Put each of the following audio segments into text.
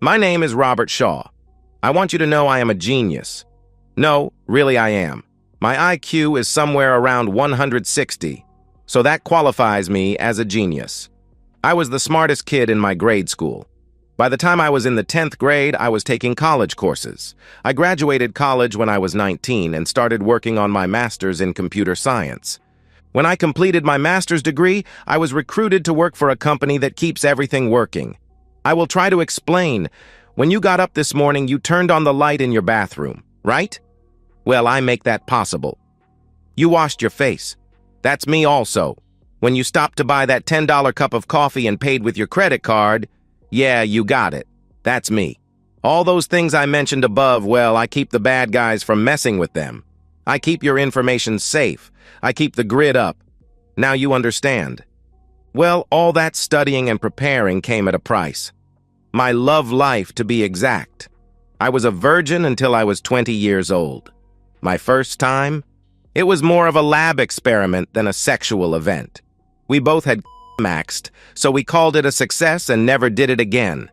My name is Robert Shaw. I want you to know I am a genius. No, really I am. My IQ is somewhere around 160, so that qualifies me as a genius. I was the smartest kid in my grade school. By the time I was in the 10th grade, I was taking college courses. I graduated college when I was 19 and started working on my master's in computer science. When I completed my master's degree, I was recruited to work for a company that keeps everything working. I will try to explain. When you got up this morning, you turned on the light in your bathroom, right? Well, I make that possible. You washed your face. That's me also. When you stopped to buy that $10 cup of coffee and paid with your credit card, yeah, you got it. That's me. All those things I mentioned above, well, I keep the bad guys from messing with them. I keep your information safe. I keep the grid up. Now you understand. Well, all that studying and preparing came at a price. My love life, to be exact. I was a virgin until I was 20 years old. My first time? It was more of a lab experiment than a sexual event. We both had maxed, so we called it a success and never did it again.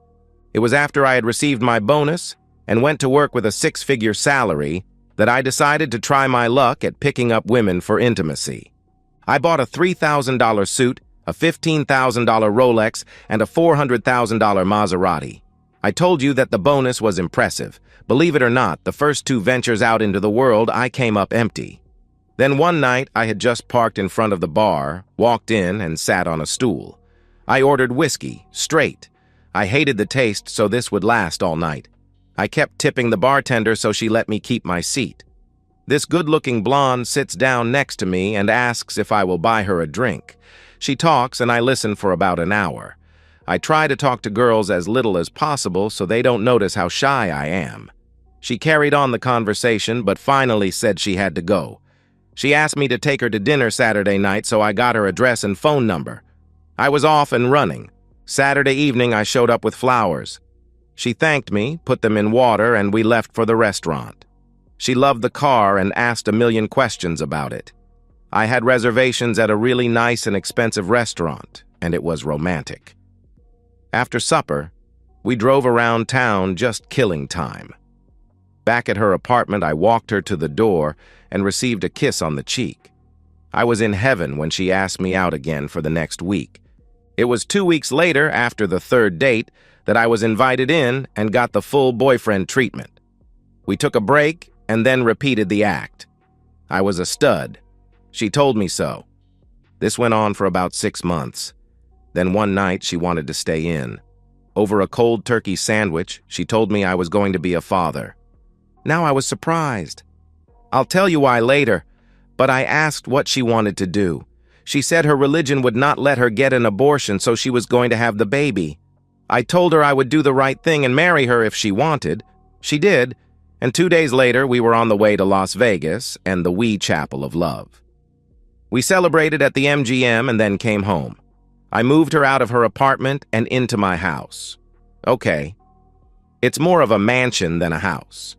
It was after I had received my bonus and went to work with a six-figure salary that I decided to try my luck at picking up women for intimacy. I bought a $3,000 suit, a $15,000 Rolex, and a $400,000 Maserati. I told you that the bonus was impressive. Believe it or not, the first two ventures out into the world, I came up empty. Then one night, I had just parked in front of the bar, walked in, and sat on a stool. I ordered whiskey, straight. I hated the taste, so this would last all night. I kept tipping the bartender, so she let me keep my seat. This good-looking blonde sits down next to me and asks if I will buy her a drink. She talks, and I listen for about an hour. I try to talk to girls as little as possible so they don't notice how shy I am. She carried on the conversation, but finally said she had to go. She asked me to take her to dinner Saturday night, so I got her address and phone number. I was off and running. Saturday evening, I showed up with flowers. She thanked me, put them in water, and we left for the restaurant. She loved the car and asked a million questions about it. I had reservations at a really nice and expensive restaurant, and it was romantic. After supper, we drove around town just killing time. Back at her apartment, I walked her to the door and received a kiss on the cheek. I was in heaven when she asked me out again for the next week. It was 2 weeks later, after the third date, that I was invited in and got the full boyfriend treatment. We took a break and then repeated the act. I was a stud. She told me so. This went on for about 6 months. Then one night she wanted to stay in. Over a cold turkey sandwich, she told me I was going to be a father. Now I was surprised. I'll tell you why later, but I asked what she wanted to do. She said her religion would not let her get an abortion, so she was going to have the baby. I told her I would do the right thing and marry her if she wanted. She did, and 2 days later we were on the way to Las Vegas and the wee chapel of love. We celebrated at the MGM and then came home. I moved her out of her apartment and into my house. Okay, it's more of a mansion than a house.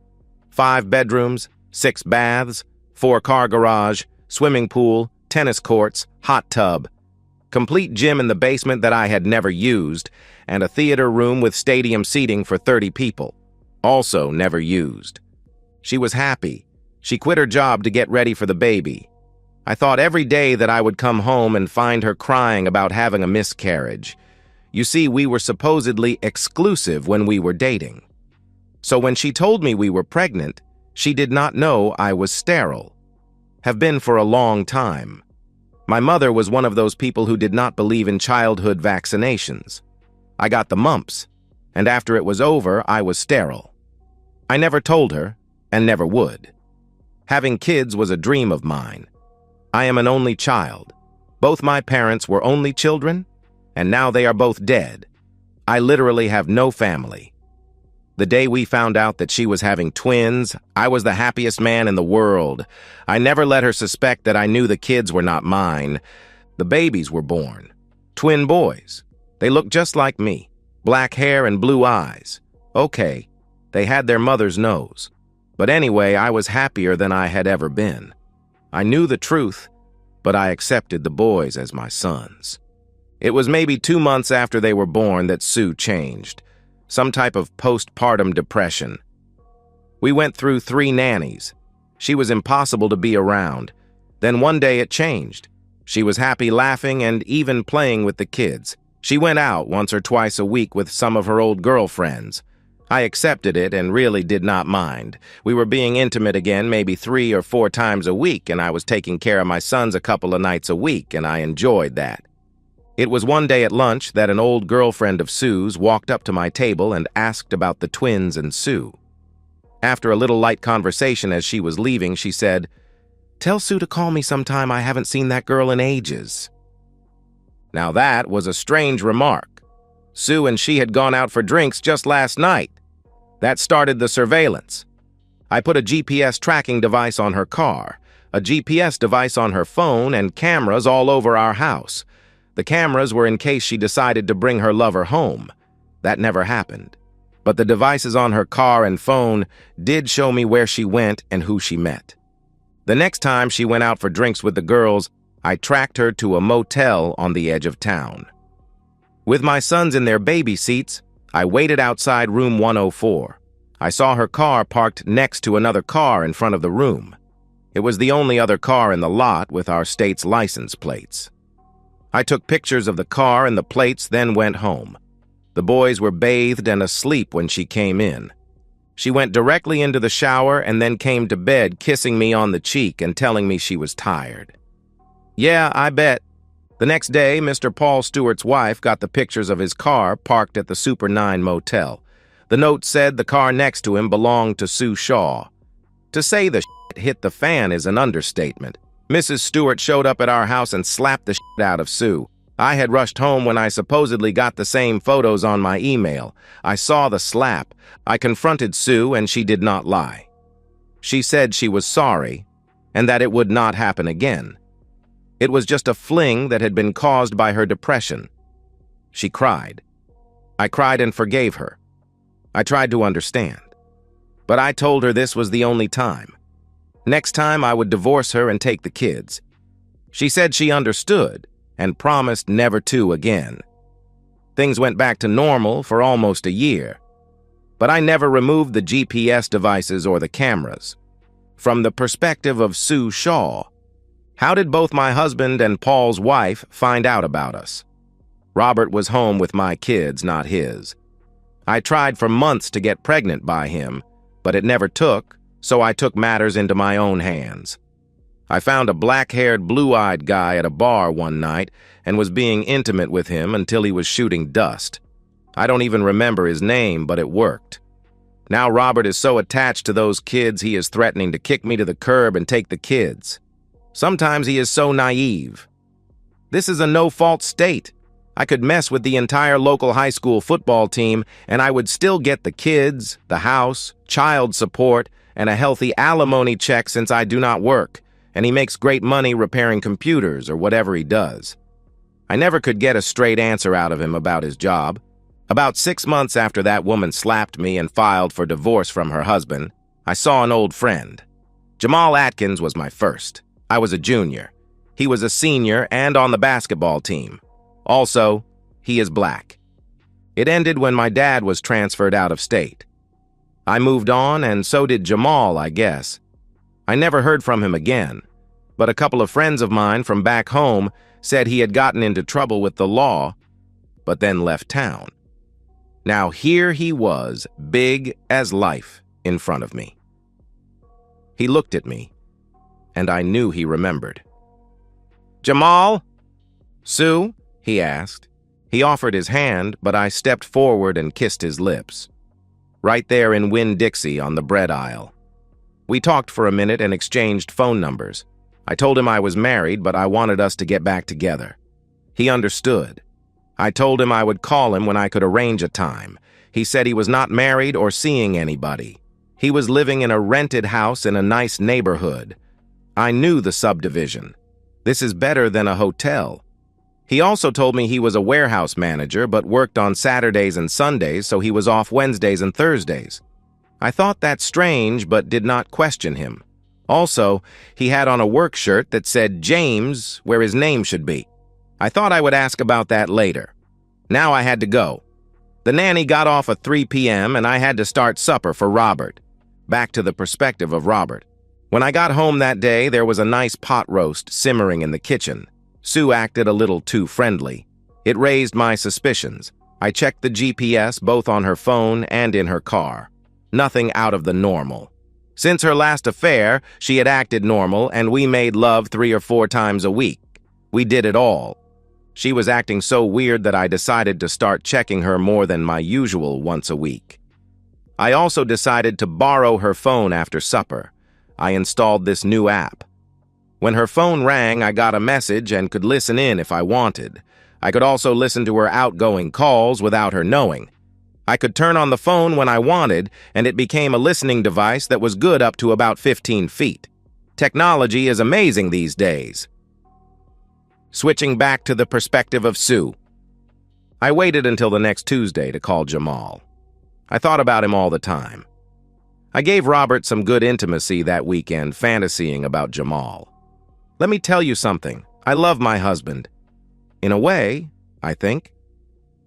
5 bedrooms, 6 baths, 4-car garage, swimming pool, tennis courts, hot tub, complete gym in the basement that I had never used, and a theater room with stadium seating for 30 people, also never used. She was happy. She quit her job to get ready for the baby. I thought every day that I would come home and find her crying about having a miscarriage. You see, we were supposedly exclusive when we were dating. So when she told me we were pregnant, she did not know I was sterile. Have been for a long time. My mother was one of those people who did not believe in childhood vaccinations. I got the mumps, and after it was over, I was sterile. I never told her, and never would. Having kids was a dream of mine. I am an only child. Both my parents were only children, and now they are both dead. I literally have no family. The day we found out that she was having twins, I was the happiest man in the world. I never let her suspect that I knew the kids were not mine. The babies were born. Twin boys. They looked just like me. Black hair and blue eyes. Okay, they had their mother's nose. But anyway, I was happier than I had ever been. I knew the truth, but I accepted the boys as my sons. It was maybe 2 months after they were born that Sue changed. some type of postpartum depression. We went through 3 nannies. She was impossible to be around. Then one day it changed. She was happy laughing and even playing with the kids. She went out once or twice a week with some of her old girlfriends. I accepted it and really did not mind. We were being intimate again maybe 3 or 4 times a week, and I was taking care of my sons a couple of nights a week, and I enjoyed that. It was one day at lunch that an old girlfriend of Sue's walked up to my table and asked about the twins and Sue. After a little light conversation as she was leaving, she said, "Tell Sue to call me sometime. I haven't seen that girl in ages." Now that was a strange remark. Sue and she had gone out for drinks just last night. That started the surveillance. I put a GPS tracking device on her car, a GPS device on her phone, and cameras all over our house. The cameras were in case she decided to bring her lover home. That never happened. But the devices on her car and phone did show me where she went and who she met. The next time she went out for drinks with the girls, I tracked her to a motel on the edge of town. With my sons in their baby seats, I waited outside room 104. I saw her car parked next to another car in front of the room. It was the only other car in the lot with our state's license plates. I took pictures of the car and the plates, then went home. The boys were bathed and asleep when she came in. She went directly into the shower and then came to bed, kissing me on the cheek and telling me she was tired. Yeah, I bet. The next day, Mr. Paul Stewart's wife got the pictures of his car parked at the Super 9 motel. The note said the car next to him belonged to Sue Shaw. To say the shit hit the fan is an understatement. Mrs. Stewart showed up at our house and slapped the shit out of Sue. I had rushed home when I supposedly got the same photos on my email. I saw the slap. I confronted Sue and she did not lie. She said she was sorry and that it would not happen again. It was just a fling that had been caused by her depression. She cried. I cried and forgave her. I tried to understand. But I told her this was the only time. Next time I would divorce her and take the kids. She said she understood and promised never to again. Things went back to normal for almost a year. But I never removed the GPS devices or the cameras. From the perspective of Sue Shaw, how did both my husband and Paul's wife find out about us? Robert was home with my kids, not his. I tried for months to get pregnant by him, but it never took, so I took matters into my own hands. I found a black-haired, blue-eyed guy at a bar one night and was being intimate with him until he was shooting dust. I don't even remember his name, but it worked. Now Robert is so attached to those kids he is threatening to kick me to the curb and take the kids. Sometimes he is so naive. This is a no-fault state. I could mess with the entire local high school football team and I would still get the kids, the house, child support, and a healthy alimony check since I do not work, and he makes great money repairing computers or whatever he does. I never could get a straight answer out of him about his job. About 6 months after that woman slapped me and filed for divorce from her husband, I saw an old friend. Jamal Atkins was my first. I was a junior. He was a senior and on the basketball team. Also, he is black. It ended when my dad was transferred out of state. I moved on, and so did Jamal, I guess. I never heard from him again, but a couple of friends of mine from back home said he had gotten into trouble with the law, but then left town. Now here he was, big as life, in front of me. He looked at me, and I knew he remembered. "Jamal?" "Sue?" he asked. He offered his hand, but I stepped forward and kissed his lips. Right there in Winn-Dixie on the bread aisle. We talked for a minute and exchanged phone numbers. I told him I was married, but I wanted us to get back together. He understood. I told him I would call him when I could arrange a time. He said he was not married or seeing anybody. He was living in a rented house in a nice neighborhood. I knew the subdivision. This is better than a hotel. He also told me he was a warehouse manager but worked on Saturdays and Sundays, so he was off Wednesdays and Thursdays. I thought that strange but did not question him. Also, he had on a work shirt that said James where his name should be. I thought I would ask about that later. Now I had to go. The nanny got off at 3 p.m. and I had to start supper for Robert. Back to the perspective of Robert. When I got home that day, there was a nice pot roast simmering in the kitchen. Sue acted a little too friendly. It raised my suspicions. I checked the GPS both on her phone and in her car. Nothing out of the normal. Since her last affair, she had acted normal and we made love 3 or 4 times a week. We did it all. She was acting so weird that I decided to start checking her more than my usual once a week. I also decided to borrow her phone after supper. I installed this new app. When her phone rang, I got a message and could listen in if I wanted. I could also listen to her outgoing calls without her knowing. I could turn on the phone when I wanted, and it became a listening device that was good up to about 15 feet. Technology is amazing these days. Switching back to the perspective of Sue. I waited until the next Tuesday to call Jamal. I thought about him all the time. I gave Robert some good intimacy that weekend, fantasying about Jamal. Let me tell you something. I love my husband. In a way, I think.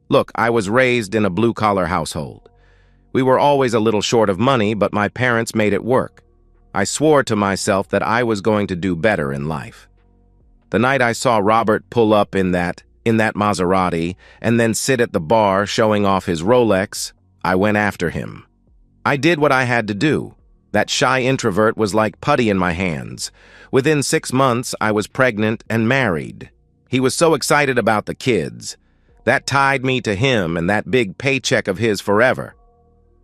Look, I was raised in a blue-collar household. We were always a little short of money, but my parents made it work. I swore to myself that I was going to do better in life. The night I saw Robert pull up in that Maserati and then sit at the bar showing off his Rolex, I went after him. I did what I had to do. That shy introvert was like putty in my hands. Within 6 months, I was pregnant and married. He was so excited about the kids. That tied me to him and that big paycheck of his forever.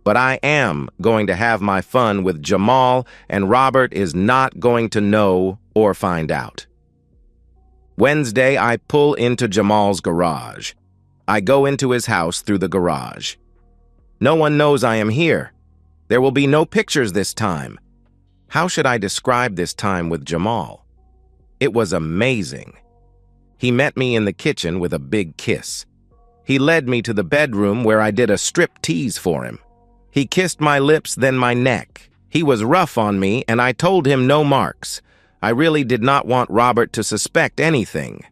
But I am going to have my fun with Jamal, and Robert is not going to know or find out. Wednesday, I pull into Jamal's garage. I go into his house through the garage. No one knows I am here. There will be no pictures this time. How should I describe this time with Jamal? It was amazing. He met me in the kitchen with a big kiss. He led me to the bedroom where I did a strip tease for him. He kissed my lips, then my neck. He was rough on me, and I told him no marks. I really did not want Robert to suspect anything.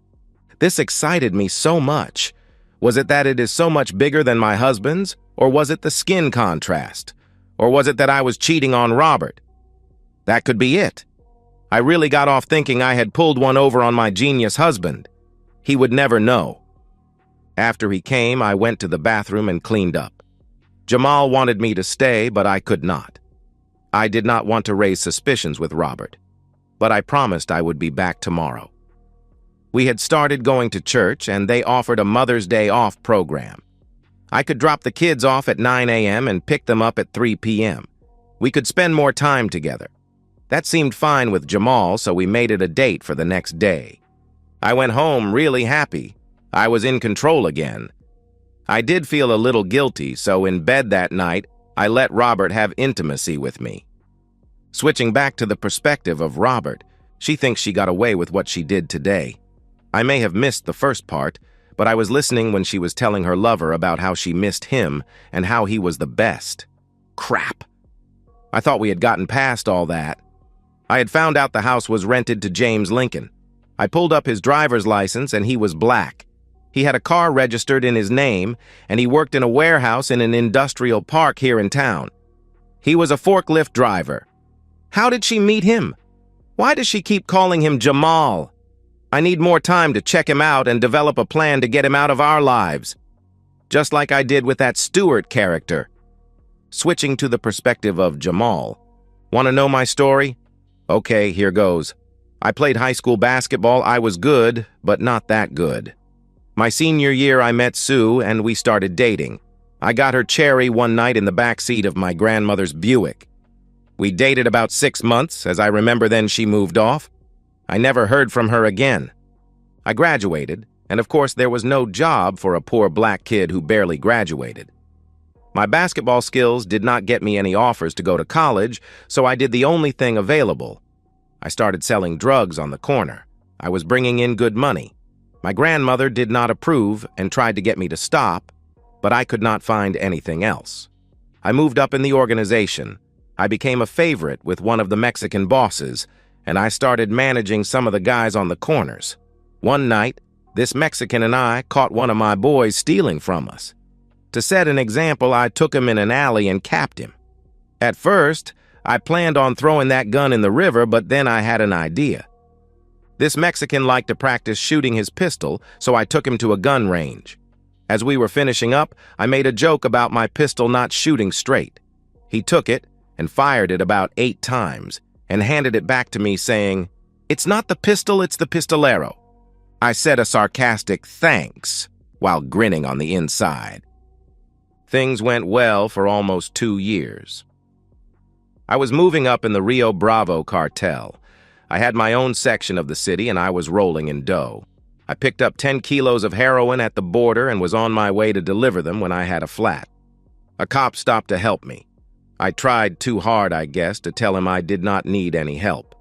This excited me so much. Was it that it is so much bigger than my husband's? Or was it the skin contrast? Or was it that I was cheating on Robert? That could be it. I really got off thinking I had pulled one over on my genius husband. He would never know. After he came, I went to the bathroom and cleaned up. Jamal wanted me to stay, but I could not. I did not want to raise suspicions with Robert, but I promised I would be back tomorrow. We had started going to church, and they offered a Mother's Day off program. I could drop the kids off at 9 a.m. and pick them up at 3 p.m. We could spend more time together. That seemed fine with Jamal, so we made it a date for the next day. I went home really happy. I was in control again. I did feel a little guilty, so in bed that night, I let Robert have intimacy with me. Switching back to the perspective of Robert, she thinks she got away with what she did today. I may have missed the first part, but I was listening when she was telling her lover about how she missed him and how he was the best. Crap. I thought we had gotten past all that. I had found out the house was rented to James Lincoln. I pulled up his driver's license and he was black. He had a car registered in his name, and he worked in a warehouse in an industrial park here in town. He was a forklift driver. How did she meet him? Why does she keep calling him Jamal? I need more time to check him out and develop a plan to get him out of our lives. Just like I did with that Stewart character. Switching to the perspective of Jamal. Want to know my story? Okay, here goes. I played high school basketball. I was good, but not that good. My senior year, I met Sue, and we started dating. I got her cherry one night in the back seat of my grandmother's Buick. We dated about 6 months, as I remember then she moved off. I never heard from her again. I graduated, and of course there was no job for a poor black kid who barely graduated. My basketball skills did not get me any offers to go to college, so I did the only thing available. I started selling drugs on the corner. I was bringing in good money. My grandmother did not approve and tried to get me to stop, but I could not find anything else. I moved up in the organization. I became a favorite with one of the Mexican bosses, and I started managing some of the guys on the corners. One night, this Mexican and I caught one of my boys stealing from us. To set an example, I took him in an alley and capped him. At first, I planned on throwing that gun in the river, but then I had an idea. This Mexican liked to practice shooting his pistol, so I took him to a gun range. As we were finishing up, I made a joke about my pistol not shooting straight. He took it and fired it about 8 times and handed it back to me saying, "It's not the pistol, it's the pistolero." I said a sarcastic thanks while grinning on the inside. Things went well for almost 2 years. I was moving up in the Rio Bravo cartel. I had my own section of the city and I was rolling in dough. I picked up 10 kilos of heroin at the border and was on my way to deliver them when I had a flat. A cop stopped to help me. I tried too hard, I guess, to tell him I did not need any help.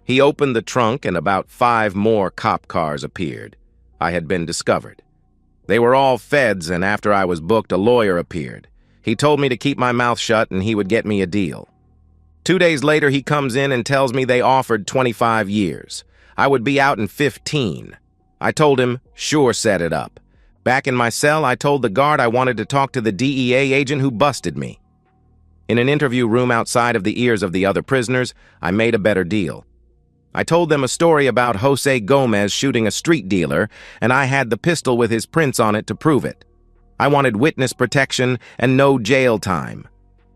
He opened the trunk and about 5 more cop cars appeared. I had been discovered. They were all feds, and after I was booked, a lawyer appeared. He told me to keep my mouth shut and he would get me a deal. 2 days later, he comes in and tells me they offered 25 years. I would be out in 15. I told him, sure, set it up. Back in my cell, I told the guard I wanted to talk to the DEA agent who busted me. In an interview room outside of the ears of the other prisoners, I made a better deal. I told them a story about Jose Gomez shooting a street dealer, and I had the pistol with his prints on it to prove it. I wanted witness protection and no jail time.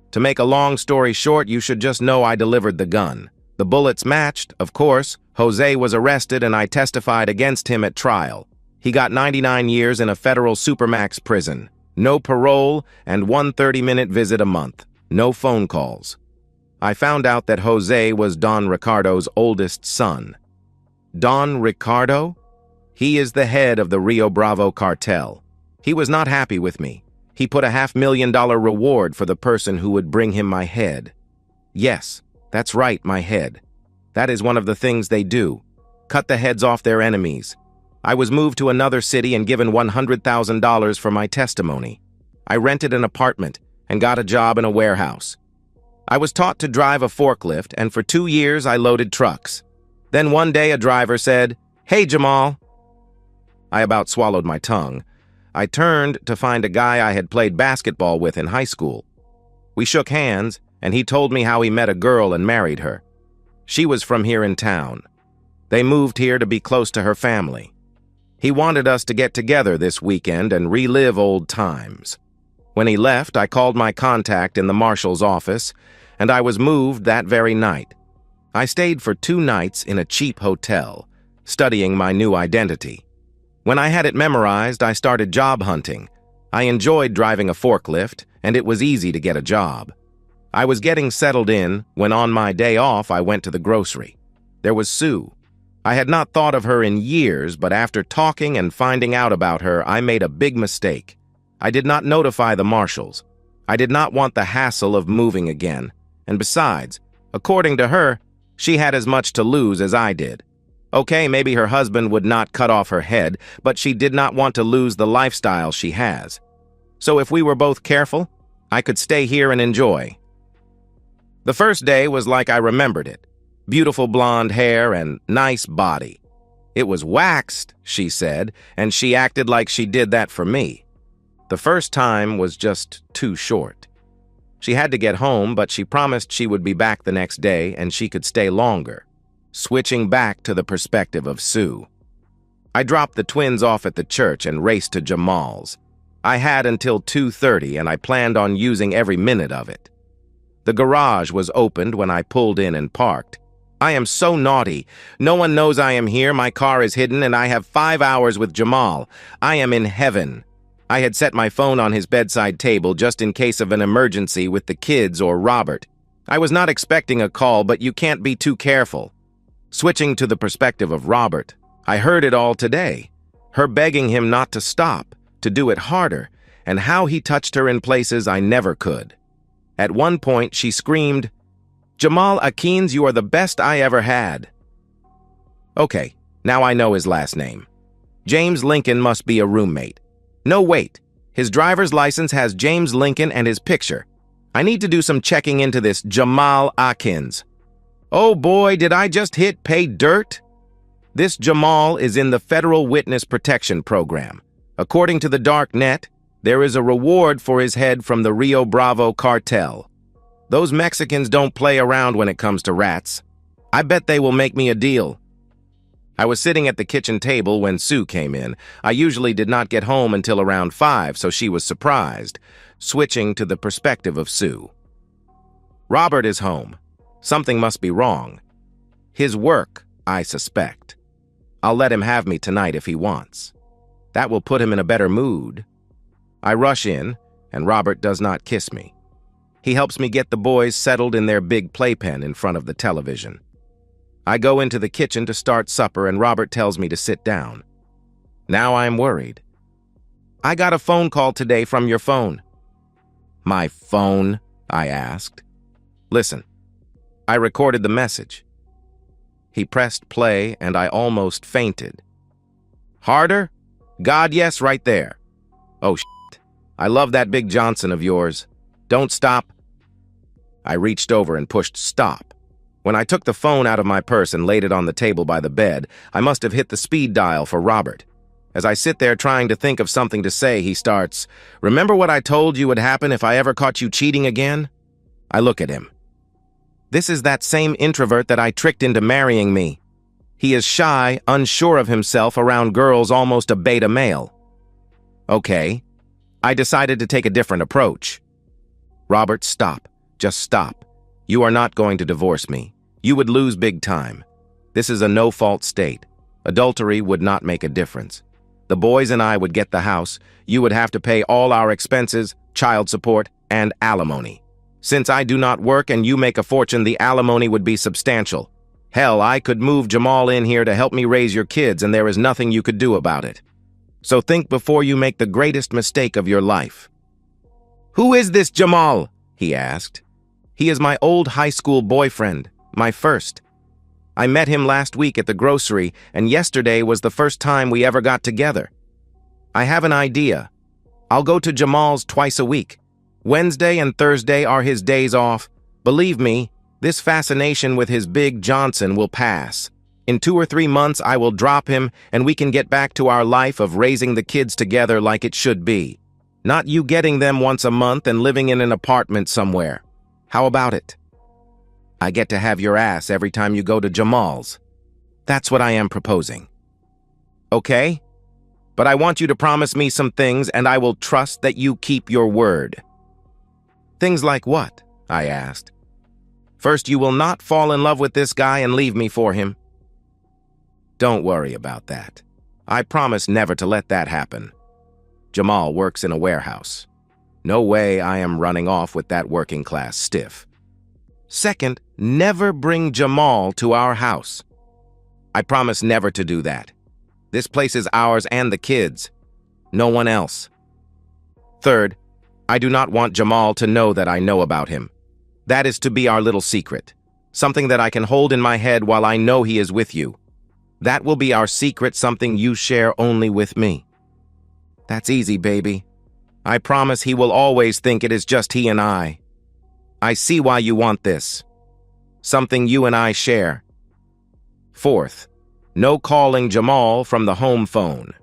To make a long story short, you should just know I delivered the gun. The bullets matched, of course. Jose was arrested and I testified against him at trial. He got 99 years in a federal supermax prison. No parole and 1 30-minute visit a month. No phone calls. I found out that Jose was Don Ricardo's oldest son. Don Ricardo? He is the head of the Rio Bravo cartel. He was not happy with me. He put a $500,000 reward for the person who would bring him my head. Yes, that's right, my head. That is one of the things they do. Cut the heads off their enemies. I was moved to another city and given $100,000 for my testimony. I rented an apartment and got a job in a warehouse. I was taught to drive a forklift, and for 2 years I loaded trucks. Then one day a driver said, "Hey, Jamal." I about swallowed my tongue. I turned to find a guy I had played basketball with in high school. We shook hands, and he told me how he met a girl and married her. She was from here in town. They moved here to be close to her family. He wanted us to get together this weekend and relive old times. When he left, I called my contact in the marshal's office, and I was moved that very night. I stayed for 2 nights in a cheap hotel, studying my new identity. When I had it memorized, I started job hunting. I enjoyed driving a forklift, and it was easy to get a job. I was getting settled in when on my day off I went to the grocery. There was Sue. I had not thought of her in years, but after talking and finding out about her, I made a big mistake. I did not notify the marshals. I did not want the hassle of moving again. And besides, according to her, she had as much to lose as I did. Okay, maybe her husband would not cut off her head, but she did not want to lose the lifestyle she has. So if we were both careful, I could stay here and enjoy. The first day was like I remembered it. Beautiful blonde hair and nice body. It was waxed, she said, and she acted like she did that for me. The first time was just too short. She had to get home, but she promised she would be back the next day and she could stay longer. Switching back to the perspective of Sue. I dropped the twins off at the church and raced to Jamal's. I had until 2:30 and I planned on using every minute of it. The garage was opened when I pulled in and parked. I am so naughty. No one knows I am here, my car is hidden, and I have 5 hours with Jamal. I am in heaven. I had set my phone on his bedside table just in case of an emergency with the kids or Robert. I was not expecting a call, but you can't be too careful. Switching to the perspective of Robert, I heard it all today. Her begging him not to stop, to do it harder, and how he touched her in places I never could. At one point, she screamed, "Jamal Akins, you are the best I ever had." Okay, now I know his last name. James Lincoln must be a roommate. No, wait. His driver's license has James Lincoln and his picture. I need to do some checking into this Jamal Akins. Oh boy, did I just hit pay dirt? This Jamal is in the Federal Witness Protection Program. According to the dark net, There is a reward for his head from the Rio Bravo cartel. Those Mexicans don't play around when it comes to rats. I bet they will make me a deal. I was sitting at the kitchen table when Sue came in. I usually did not get home until around 5, so she was surprised, switching to the perspective of Sue. Robert is home. Something must be wrong. His work, I suspect. I'll let him have me tonight if he wants. That will put him in a better mood. I rush in, and Robert does not kiss me. He helps me get the boys settled in their big playpen in front of the television. I go into the kitchen to start supper, and Robert tells me to sit down. Now I'm worried. I got a phone call today from your phone. My phone? I asked. Listen, I recorded the message. He pressed play, and I almost fainted. Harder? God, yes, right there. Oh, shit. I love that Big Johnson of yours. Don't stop. I reached over and pushed stop. When I took the phone out of my purse and laid it on the table by the bed, I must have hit the speed dial for Robert. As I sit there trying to think of something to say, he starts, "Remember what I told you would happen if I ever caught you cheating again?" I look at him. This is that same introvert that I tricked into marrying me. He is shy, unsure of himself around girls, almost a beta male. Okay. I decided to take a different approach. Robert, stop. Just stop. You are not going to divorce me. You would lose big time. This is a no-fault state. Adultery would not make a difference. The boys and I would get the house. You would have to pay all our expenses, child support, and alimony. Since I do not work and you make a fortune, the alimony would be substantial. Hell, I could move Jamal in here to help me raise your kids, and there is nothing you could do about it. So think before you make the greatest mistake of your life. Who is this Jamal? He asked. He is my old high school boyfriend, my first. I met him last week at the grocery, and yesterday was the first time we ever got together. I have an idea. I'll go to Jamal's twice a week. Wednesday and Thursday are his days off. Believe me, this fascination with his Big Johnson will pass. In 2 or 3 months, I will drop him, and we can get back to our life of raising the kids together like it should be. Not you getting them once a month and living in an apartment somewhere. How about it? I get to have your ass every time you go to Jamal's. That's what I am proposing. Okay? But I want you to promise me some things, and I will trust that you keep your word. Things like what? I asked. First, you will not fall in love with this guy and leave me for him. Don't worry about that. I promise never to let that happen. Jamal works in a warehouse. No way I am running off with that working-class stiff. Second, never bring Jamal to our house. I promise never to do that. This place is ours and the kids. No one else. Third, I do not want Jamal to know that I know about him. That is to be our little secret. Something that I can hold in my head while I know he is with you. That will be our secret, something you share only with me. That's easy, baby. I promise he will always think it is just he and I. I see why you want this. Something you and I share. Fourth, no calling Jamal from the home phone.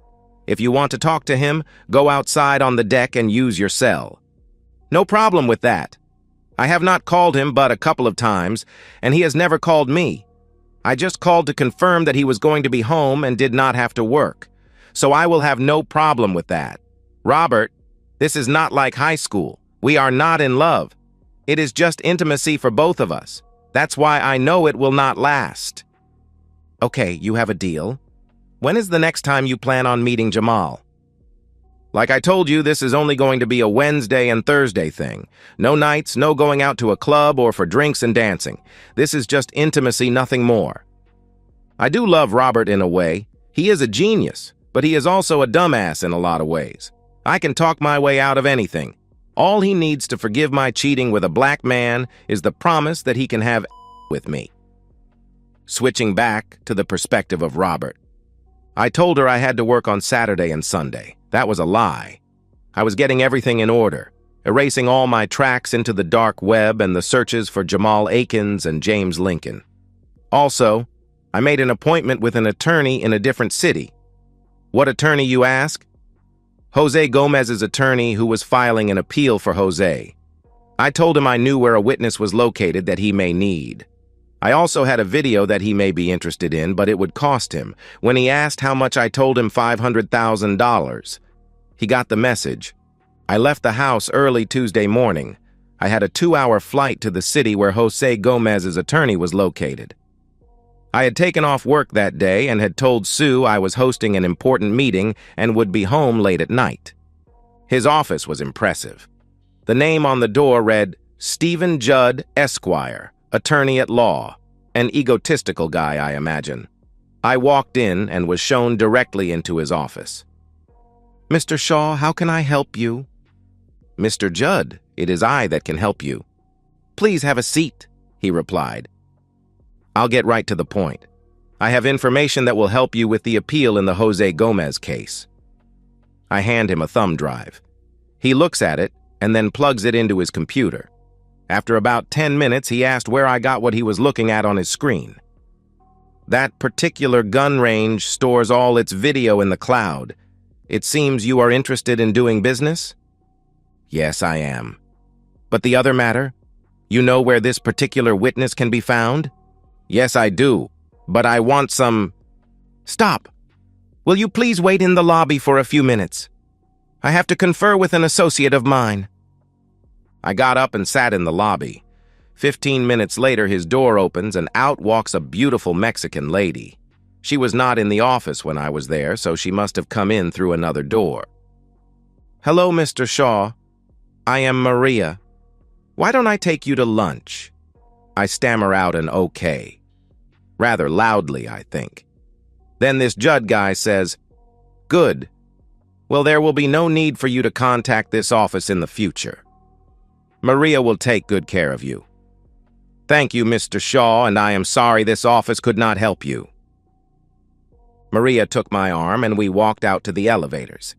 If you want to talk to him, go outside on the deck and use your cell. No problem with that. I have not called him but a couple of times, and he has never called me. I just called to confirm that he was going to be home and did not have to work. So I will have no problem with that. Robert, this is not like high school. We are not in love. It is just intimacy for both of us. That's why I know it will not last. Okay, you have a deal. When is the next time you plan on meeting Jamal? Like I told you, this is only going to be a Wednesday and Thursday thing. No nights, no going out to a club or for drinks and dancing. This is just intimacy, nothing more. I do love Robert in a way. He is a genius, but he is also a dumbass in a lot of ways. I can talk my way out of anything. All he needs to forgive my cheating with a black man is the promise that he can have with me. Switching back to the perspective of Robert. I told her I had to work on Saturday and Sunday. That was a lie. I was getting everything in order, erasing all my tracks into the dark web and the searches for Jamal Akins and James Lincoln. Also, I made an appointment with an attorney in a different city. What attorney, you ask? Jose Gomez's attorney who was filing an appeal for Jose. I told him I knew where a witness was located that he may need. I also had a video that he may be interested in, but it would cost him. When he asked how much, I told him $500,000. He got the message. I left the house early Tuesday morning. I had a 2-hour flight to the city where Jose Gomez's attorney was located. I had taken off work that day and had told Sue I was hosting an important meeting and would be home late at night. His office was impressive. The name on the door read, Stephen Judd, Esquire, Attorney at Law. An egotistical guy, I imagine. I walked in and was shown directly into his office. "Mr. Shaw, how can I help you?" "Mr. Judd, it is I that can help you." "Please have a seat," he replied. "I'll get right to the point. I have information that will help you with the appeal in the Jose Gomez case." I hand him a thumb drive. He looks at it and then plugs it into his computer. After about 10 minutes, he asked where I got what he was looking at on his screen. "That particular gun range stores all its video in the cloud. It seems you are interested in doing business?" "Yes, I am." "But the other matter? You know where this particular witness can be found?" "Yes, I do, but I want some—" "Stop! Will you please wait in the lobby for a few minutes? I have to confer with an associate of mine." I got up and sat in the lobby. 15 minutes later, his door opens and out walks a beautiful Mexican lady. She was not in the office when I was there, so she must have come in through another door. "Hello, Mr. Shaw. I am Maria. Why don't I take you to lunch?" I stammer out an okay. Rather loudly, I think. Then this Judd guy says, "Good. Well, there will be no need for you to contact this office in the future. Maria will take good care of you." "Thank you, Mr. Shaw, and I am sorry this office could not help you." Maria took my arm and we walked out to the elevators.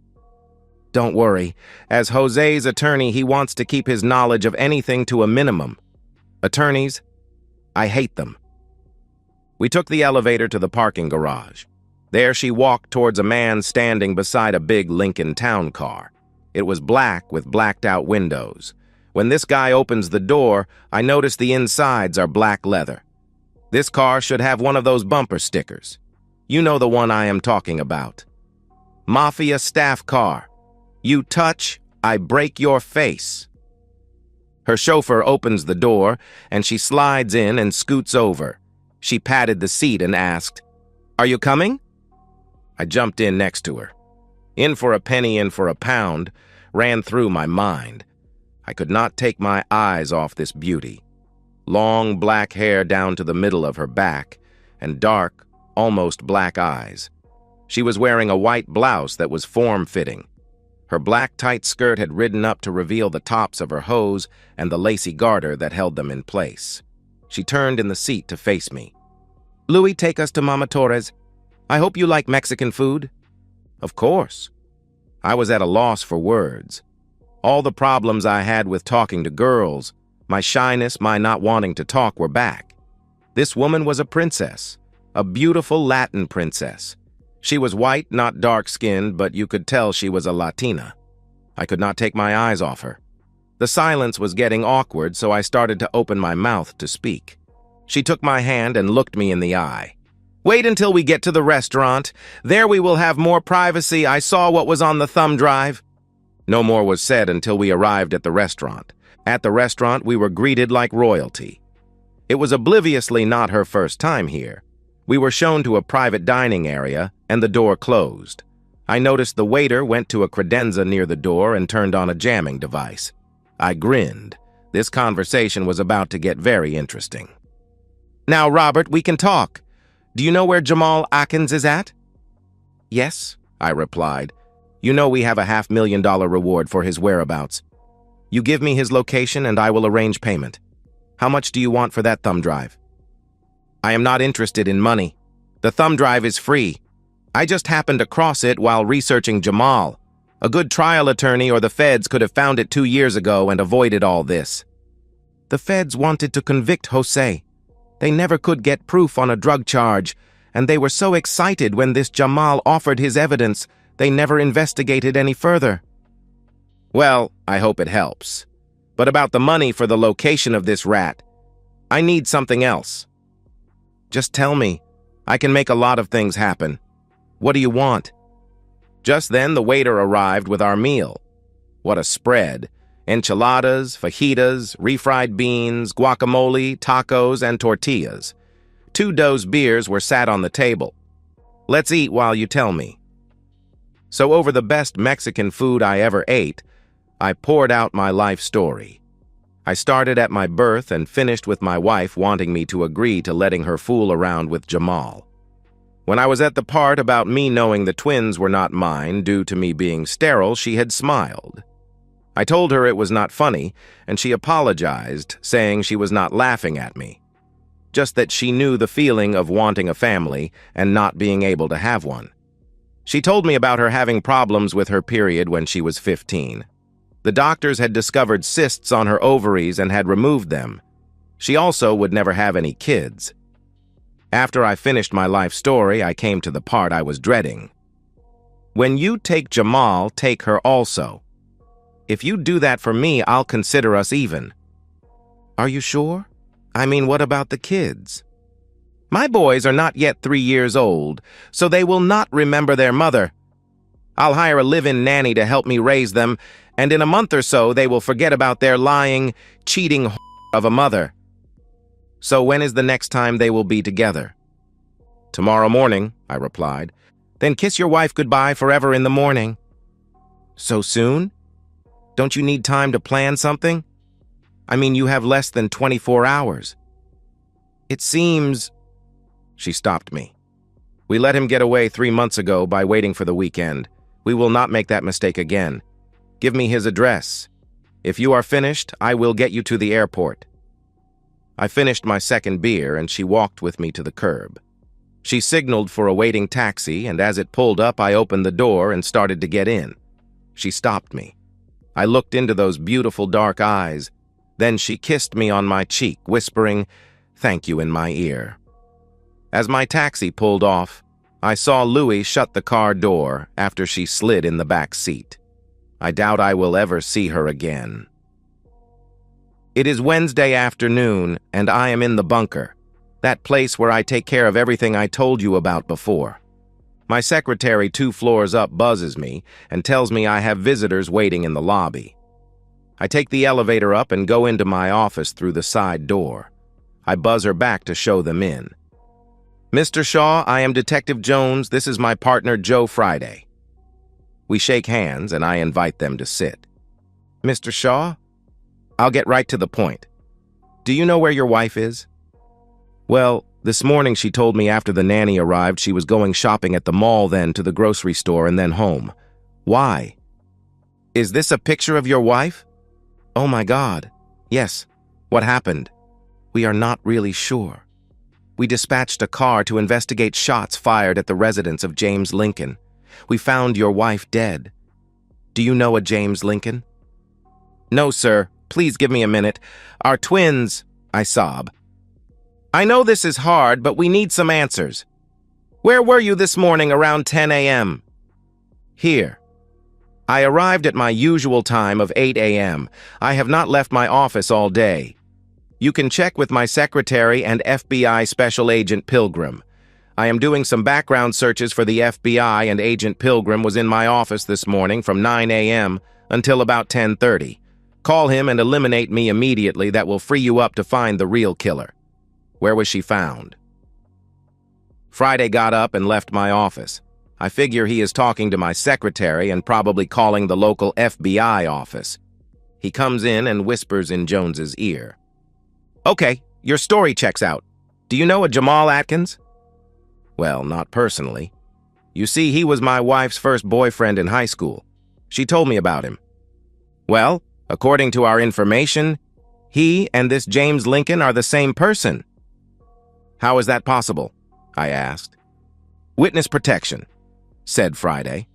Don't worry. As Jose's attorney, he wants to keep his knowledge of anything to a minimum. Attorneys, I hate them. We took the elevator to the parking garage. There she walked towards a man standing beside a big Lincoln Town car. It was black with blacked-out windows. When this guy opens the door, I notice the insides are black leather. This car should have one of those bumper stickers. You know the one I am talking about. Mafia staff car. You touch, I break your face. Her chauffeur opens the door, and she slides in and scoots over. She patted the seat and asked, "Are you coming?" I jumped in next to her. In for a penny, in for a pound, ran through my mind. I could not take my eyes off this beauty. Long black hair down to the middle of her back, and dark, almost black eyes. She was wearing a white blouse that was form-fitting. Her black tight skirt had ridden up to reveal the tops of her hose and the lacy garter that held them in place. She turned in the seat to face me. "Louis, take us to Mama Torres. I hope you like Mexican food." Of course. I was at a loss for words. All the problems I had with talking to girls, my shyness, my not wanting to talk, were back. This woman was a princess, a beautiful Latin princess. She was white, not dark-skinned, but you could tell she was a Latina. I could not take my eyes off her. The silence was getting awkward, so I started to open my mouth to speak. She took my hand and looked me in the eye. "Wait until we get to the restaurant. There we will have more privacy. I saw what was on the thumb drive." No more was said until we arrived at the restaurant. At the restaurant, we were greeted like royalty. It was obliviously not her first time here. We were shown to a private dining area, and the door closed. I noticed the waiter went to a credenza near the door and turned on a jamming device. I grinned. This conversation was about to get very interesting. "Now, Robert, we can talk. Do you know where Jamal Atkins is at?" "Yes," I replied. "You know we have a $500,000 reward for his whereabouts. You give me his location and I will arrange payment. How much do you want for that thumb drive?" "I am not interested in money. The thumb drive is free. I just happened across it while researching Jamal. A good trial attorney or the feds could have found it 2 years ago and avoided all this." "The feds wanted to convict Jose. They never could get proof on a drug charge, and they were so excited when this Jamal offered his evidence They never investigated any further. Well, I hope it helps. But about the money for the location of this rat, I need something else. Just tell me. I can make a lot of things happen. What do you want? Just then, the waiter arrived with our meal. What a spread. Enchiladas, fajitas, refried beans, guacamole, tacos, and tortillas. 2 dose beers were sat on the table. Let's eat while you tell me. So over the best Mexican food I ever ate, I poured out my life story. I started at my birth and finished with my wife wanting me to agree to letting her fool around with Jamal. When I was at the part about me knowing the twins were not mine due to me being sterile, she had smiled. I told her it was not funny, and she apologized, saying she was not laughing at me. Just that she knew the feeling of wanting a family and not being able to have one. She told me about her having problems with her period when she was 15. The doctors had discovered cysts on her ovaries and had removed them. She also would never have any kids. After I finished my life story, I came to the part I was dreading. When you take Jamal, take her also. If you do that for me, I'll consider us even. Are you sure? I mean, what about the kids? My boys are not yet 3 years old, so they will not remember their mother. I'll hire a live-in nanny to help me raise them, and in a month or so they will forget about their lying, cheating of a mother. So when is the next time they will be together? Tomorrow morning, I replied. Then kiss your wife goodbye forever in the morning. So soon? Don't you need time to plan something? I mean, you have less than 24 hours. It seems... She stopped me. We let him get away 3 months ago by waiting for the weekend. We will not make that mistake again. Give me his address. If you are finished, I will get you to the airport. I finished my second beer, and she walked with me to the curb. She signaled for a waiting taxi, and as it pulled up, I opened the door and started to get in. She stopped me. I looked into those beautiful dark eyes. Then she kissed me on my cheek, whispering, "Thank you," in my ear. As my taxi pulled off, I saw Louie shut the car door after she slid in the back seat. I doubt I will ever see her again. It is Wednesday afternoon, and I am in the bunker, that place where I take care of everything I told you about before. My secretary 2 floors up buzzes me and tells me I have visitors waiting in the lobby. I take the elevator up and go into my office through the side door. I buzz her back to show them in. Mr. Shaw, I am Detective Jones. This is my partner, Joe Friday. We shake hands, and I invite them to sit. Mr. Shaw? I'll get right to the point. Do you know where your wife is? Well, this morning she told me after the nanny arrived she was going shopping at the mall, then to the grocery store, and then home. Why? Is this a picture of your wife? Oh my God. Yes. What happened? We are not really sure. We dispatched a car to investigate shots fired at the residence of James Lincoln. We found your wife dead. Do you know a James Lincoln? No, sir. Please give me a minute. Our twins, I sob. I know this is hard, but we need some answers. Where were you this morning around 10 a.m.? Here. I arrived at my usual time of 8 a.m. I have not left my office all day. You can check with my secretary and FBI Special Agent Pilgrim. I am doing some background searches for the FBI, and Agent Pilgrim was in my office this morning from 9 a.m. until about 10:30. Call him and eliminate me immediately. That will free you up to find the real killer. Where was she found? Friday got up and left my office. I figure he is talking to my secretary and probably calling the local FBI office. He comes in and whispers in Jones's ear. Okay, your story checks out. Do you know a Jamal Atkins? Well, not personally. You see, he was my wife's first boyfriend in high school. She told me about him. Well, according to our information, he and this James Lincoln are the same person. How is that possible? I asked. Witness protection, said Friday.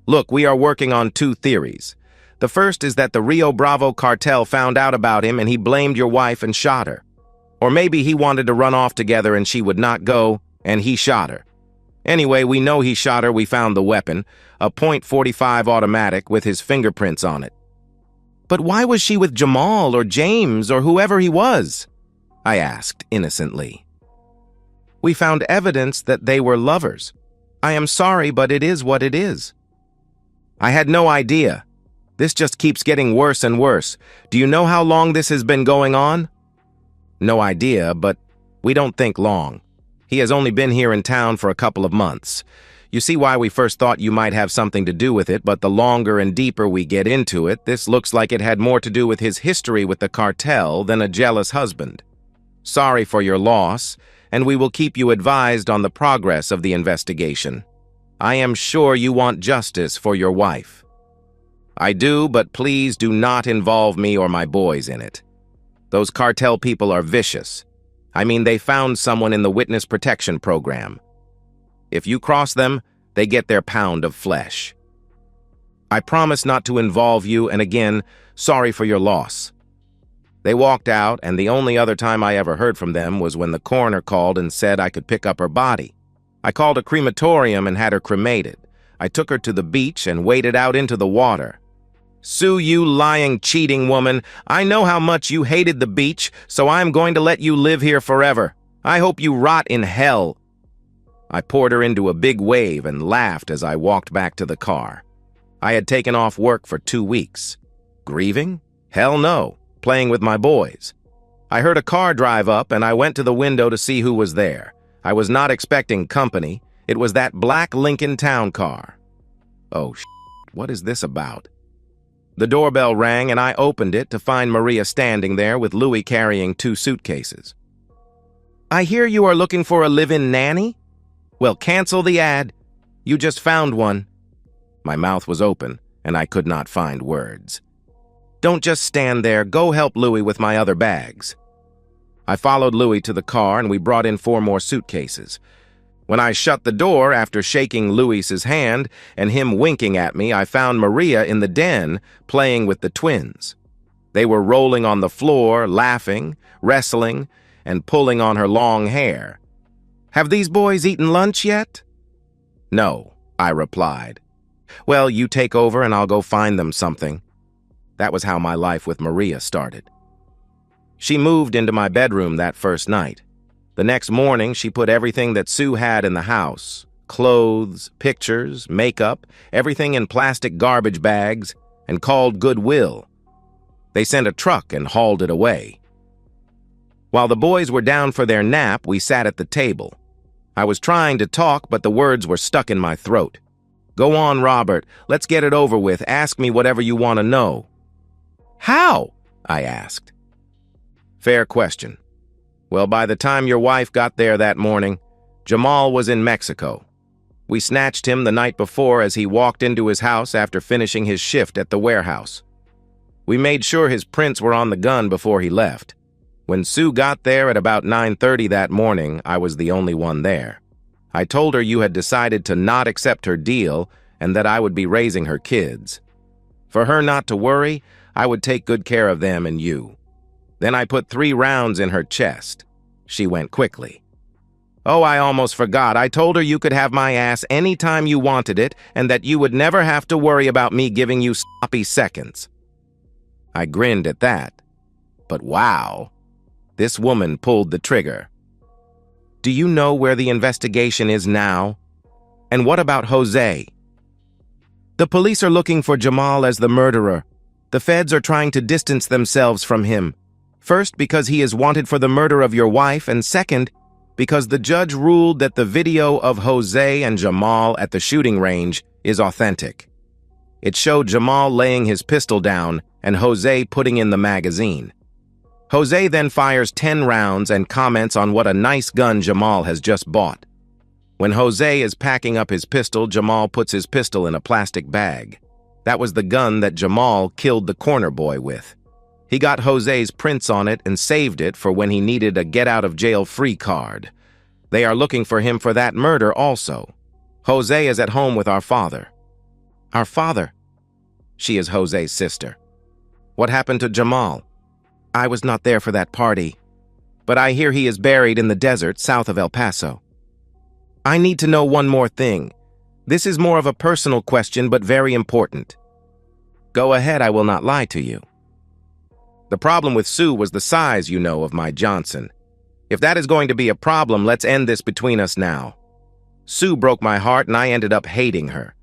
Look, we are working on 2 theories. The first is that the Rio Bravo cartel found out about him and he blamed your wife and shot her. Or maybe he wanted to run off together and she would not go, and he shot her. Anyway, we know he shot her. We found the weapon, a .45 automatic with his fingerprints on it. But why was she with Jamal or James or whoever he was? I asked innocently. We found evidence that they were lovers. I am sorry, but it is what it is. I had no idea. This just keeps getting worse and worse. Do you know how long this has been going on? No idea, but we don't think long. He has only been here in town for a couple of months. You see why we first thought you might have something to do with it, but the longer and deeper we get into it, this looks like it had more to do with his history with the cartel than a jealous husband. Sorry for your loss, and we will keep you advised on the progress of the investigation. I am sure you want justice for your wife. I do, but please do not involve me or my boys in it. Those cartel people are vicious. I mean, they found someone in the witness protection program. If you cross them, they get their pound of flesh. I promise not to involve you, and again, sorry for your loss. They walked out, and the only other time I ever heard from them was when the coroner called and said I could pick up her body. I called a crematorium and had her cremated. I took her to the beach and waded out into the water. Sue, you lying, cheating woman, I know how much you hated the beach, so I'm going to let you live here forever. I hope you rot in hell. I poured her into a big wave and laughed as I walked back to the car. I had taken off work for 2 weeks. Grieving? Hell no. Playing with my boys. I heard a car drive up and I went to the window to see who was there. I was not expecting company. It was that black Lincoln Town car. Oh, what is this about? The doorbell rang and I opened it to find Maria standing there with Louis carrying 2 suitcases. I hear you are looking for a live-in nanny? Well, cancel the ad. You just found one. My mouth was open and I could not find words. Don't just stand there. Go help Louis with my other bags. I followed Louis to the car and we brought in 4 more suitcases. When I shut the door after shaking Louis's hand and him winking at me, I found Maria in the den playing with the twins. They were rolling on the floor, laughing, wrestling, and pulling on her long hair. Have these boys eaten lunch yet? No, I replied. Well, you take over and I'll go find them something. That was how my life with Maria started. She moved into my bedroom that first night. The next morning, she put everything that Sue had in the house, clothes, pictures, makeup, everything in plastic garbage bags, and called Goodwill. They sent a truck and hauled it away. While the boys were down for their nap, we sat at the table. I was trying to talk, but the words were stuck in my throat. Go on, Robert. Let's get it over with. Ask me whatever you want to know. How? I asked. Fair question. Well, by the time your wife got there that morning, Jamal was in Mexico. We snatched him the night before as he walked into his house after finishing his shift at the warehouse. We made sure his prints were on the gun before he left. When Sue got there at about 9:30 that morning, I was the only one there. I told her you had decided to not accept her deal and that I would be raising her kids. For her not to worry, I would take good care of them and you. Then I put 3 rounds in her chest. She went quickly. Oh, I almost forgot. I told her you could have my ass any time you wanted it and that you would never have to worry about me giving you sloppy seconds. I grinned at that. But wow, this woman pulled the trigger. Do you know where the investigation is now? And what about Jose? The police are looking for Jamal as the murderer. The feds are trying to distance themselves from him. First, because he is wanted for the murder of your wife, and second, because the judge ruled that the video of Jose and Jamal at the shooting range is authentic. It showed Jamal laying his pistol down and Jose putting in the magazine. Jose then fires 10 rounds and comments on what a nice gun Jamal has just bought. When Jose is packing up his pistol, Jamal puts his pistol in a plastic bag. That was the gun that Jamal killed the corner boy with. He got Jose's prints on it and saved it for when he needed a get-out-of-jail-free card. They are looking for him for that murder also. Jose is at home with our father. Our father? She is Jose's sister. What happened to Jamal? I was not there for that party, but I hear he is buried in the desert south of El Paso. I need to know one more thing. This is more of a personal question, but very important. Go ahead, I will not lie to you. The problem with Sue was the size, you know, of my Johnson. If that is going to be a problem, let's end this between us now. Sue broke my heart and I ended up hating her.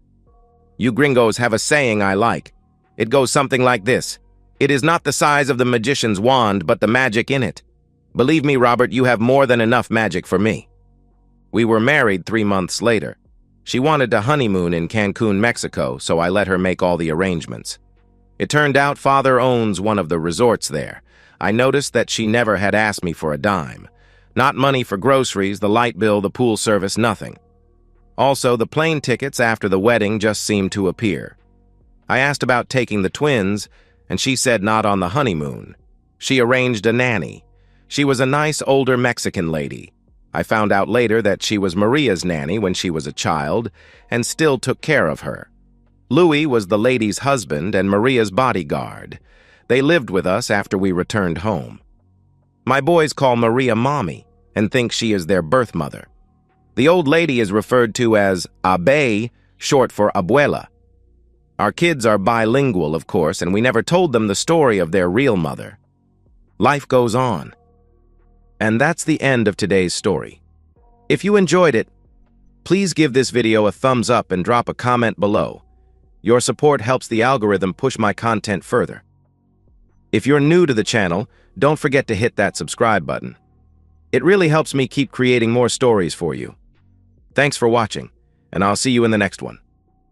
You gringos have a saying I like. It goes something like this. It is not the size of the magician's wand, but the magic in it. Believe me, Robert, you have more than enough magic for me. We were married 3 months later. She wanted to honeymoon in Cancun, Mexico, so I let her make all the arrangements. It turned out Father owns one of the resorts there. I noticed that she never had asked me for a dime. Not money for groceries, the light bill, the pool service, nothing. Also, the plane tickets after the wedding just seemed to appear. I asked about taking the twins, and she said not on the honeymoon. She arranged a nanny. She was a nice older Mexican lady. I found out later that she was Maria's nanny when she was a child and still took care of her. Louis was the lady's husband and Maria's bodyguard. They lived with us after we returned home. My boys call Maria Mommy and think she is their birth mother. The old lady is referred to as Abe, short for Abuela. Our kids are bilingual, of course, and we never told them the story of their real mother. Life goes on. And that's the end of today's story. If you enjoyed it, please give this video a thumbs up and drop a comment below. Your support helps the algorithm push my content further. If you're new to the channel, don't forget to hit that subscribe button. It really helps me keep creating more stories for you. Thanks for watching, and I'll see you in the next one.